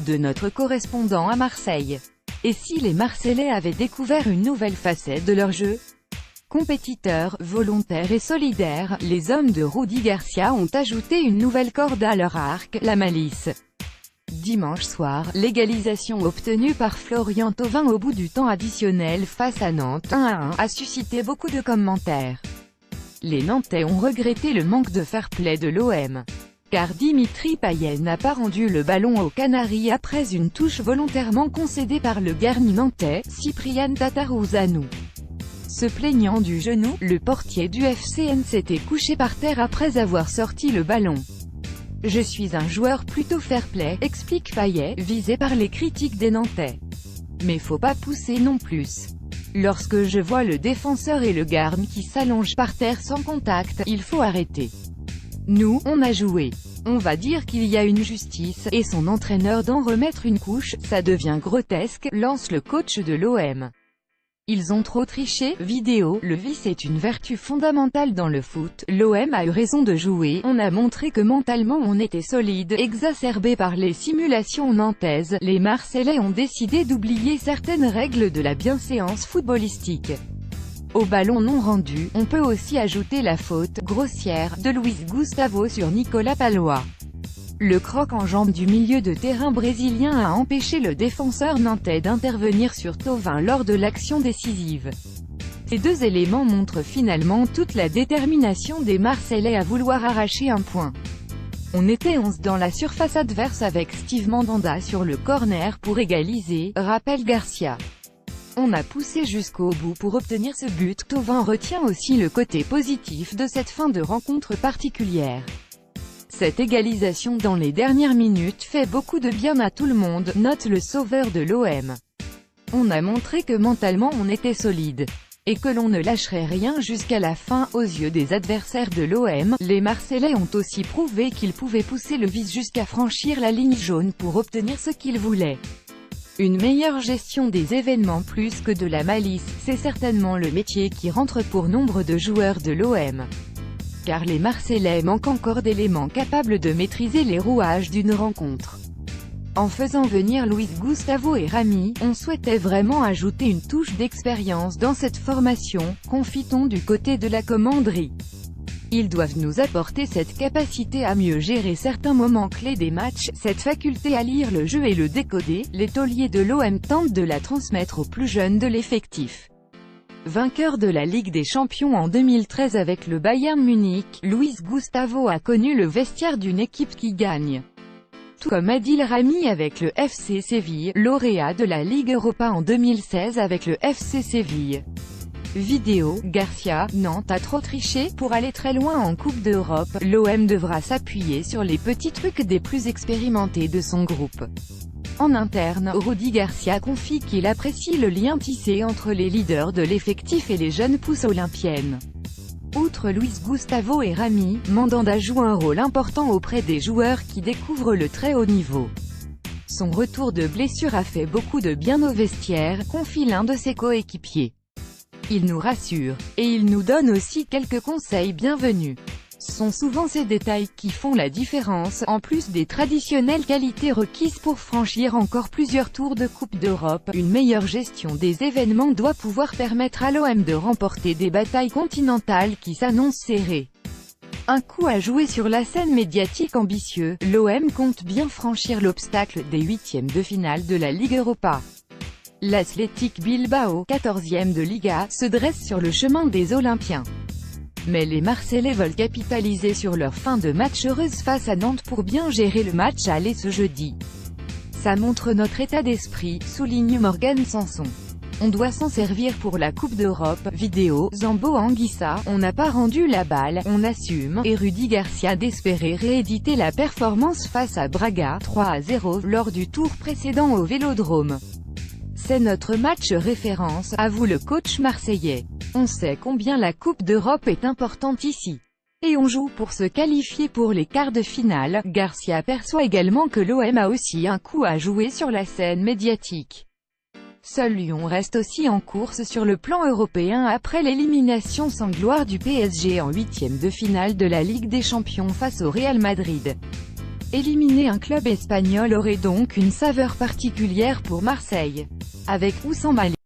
de notre correspondant à Marseille. Et si les Marseillais avaient découvert une nouvelle facette de leur jeu? Compétiteurs, volontaires et solidaires, les hommes de Rudy Garcia ont ajouté une nouvelle corde à leur arc, la malice. Dimanche soir, l'égalisation obtenue par Florian Thauvin au bout du temps additionnel face à Nantes 1-1 a suscité beaucoup de commentaires. Les Nantais ont regretté le manque de fair-play de l'OM. Car Dimitri Payet n'a pas rendu le ballon aux Canaries après une touche volontairement concédée par le garni nantais, Cyprien Tataruzanu. Se plaignant du genou, le portier du FCN s'était couché par terre après avoir sorti le ballon. « Je suis un joueur plutôt fair-play », explique Payet, visé par les critiques des Nantais. « Mais faut pas pousser non plus. Lorsque je vois le défenseur et le garde qui s'allongent par terre sans contact, il faut arrêter. Nous, on a joué. On va dire qu'il y a une justice, et son entraîneur d'en remettre une couche, ça devient grotesque », lance le coach de l'OM. Ils ont trop triché, vidéo, le vice est une vertu fondamentale dans le foot, l'OM a eu raison de jouer, on a montré que mentalement on était solide, exacerbé par les simulations nantaises, les Marseillais ont décidé d'oublier certaines règles de la bienséance footballistique. Au ballon non rendu, on peut aussi ajouter la faute, grossière, de Luis Gustavo sur Nicolas Pallois. Le croc en jambe du milieu de terrain brésilien a empêché le défenseur nantais d'intervenir sur Thauvin lors de l'action décisive. Ces deux éléments montrent finalement toute la détermination des Marseillais à vouloir arracher un point. On était 11 dans la surface adverse avec Steve Mandanda sur le corner pour égaliser, rappelle Garcia. On a poussé jusqu'au bout pour obtenir ce but. Thauvin retient aussi le côté positif de cette fin de rencontre particulière. Cette égalisation dans les dernières minutes fait beaucoup de bien à tout le monde, note le sauveur de l'OM. On a montré que mentalement on était solide. Et que l'on ne lâcherait rien jusqu'à la fin. Aux yeux des adversaires de l'OM, les Marseillais ont aussi prouvé qu'ils pouvaient pousser le vice jusqu'à franchir la ligne jaune pour obtenir ce qu'ils voulaient. Une meilleure gestion des événements plus que de la malice, c'est certainement le métier qui rentre pour nombre de joueurs de l'OM. Car les Marseillais manquent encore d'éléments capables de maîtriser les rouages d'une rencontre. En faisant venir Luis Gustavo et Rami, on souhaitait vraiment ajouter une touche d'expérience dans cette formation, confie-t-on du côté de la commanderie. Ils doivent nous apporter cette capacité à mieux gérer certains moments clés des matchs, cette faculté à lire le jeu et le décoder, les tauliers de l'OM tentent de la transmettre aux plus jeunes de l'effectif. Vainqueur de la Ligue des Champions en 2013 avec le Bayern Munich, Luis Gustavo a connu le vestiaire d'une équipe qui gagne. Tout comme Adil Rami avec le FC Séville, lauréat de la Ligue Europa en 2016 avec le FC Séville. Vidéo, Garcia, Nantes a trop triché, pour aller très loin en Coupe d'Europe, l'OM devra s'appuyer sur les petits trucs des plus expérimentés de son groupe. En interne, Rudy Garcia confie qu'il apprécie le lien tissé entre les leaders de l'effectif et les jeunes pousses olympiennes. Outre Luis Gustavo et Rami, Mandanda joue un rôle important auprès des joueurs qui découvrent le très haut niveau. Son retour de blessure a fait beaucoup de bien au vestiaire, confie l'un de ses coéquipiers. Il nous rassure, et il nous donne aussi quelques conseils bienvenus. Ce sont souvent ces détails qui font la différence, en plus des traditionnelles qualités requises pour franchir encore plusieurs tours de Coupe d'Europe. Une meilleure gestion des événements doit pouvoir permettre à l'OM de remporter des batailles continentales qui s'annoncent serrées. Un coup à jouer sur la scène médiatique ambitieux, l'OM compte bien franchir l'obstacle des huitièmes de finale de la Ligue Europa. L'Athletic Bilbao, 14e de Liga, se dresse sur le chemin des Olympiens. Mais les Marseillais veulent capitaliser sur leur fin de match heureuse face à Nantes pour bien gérer le match aller ce jeudi. Ça montre notre état d'esprit, souligne Morgan Sanson. On doit s'en servir pour la Coupe d'Europe. Vidéo, Zambo Anguissa, on n'a pas rendu la balle, on assume, et Rudy Garcia d'espérer rééditer la performance face à Braga, 3-0, lors du tour précédent au Vélodrome. C'est notre match référence, avoue le coach marseillais. On sait combien la Coupe d'Europe est importante ici. Et on joue pour se qualifier pour les quarts de finale. Garcia perçoit également que l'OM a aussi un coup à jouer sur la scène médiatique. Seul Lyon reste aussi en course sur le plan européen après l'élimination sans gloire du PSG en huitième de finale de la Ligue des Champions face au Real Madrid. Éliminer un club espagnol aurait donc une saveur particulière pour Marseille. Avec ou sans Malik.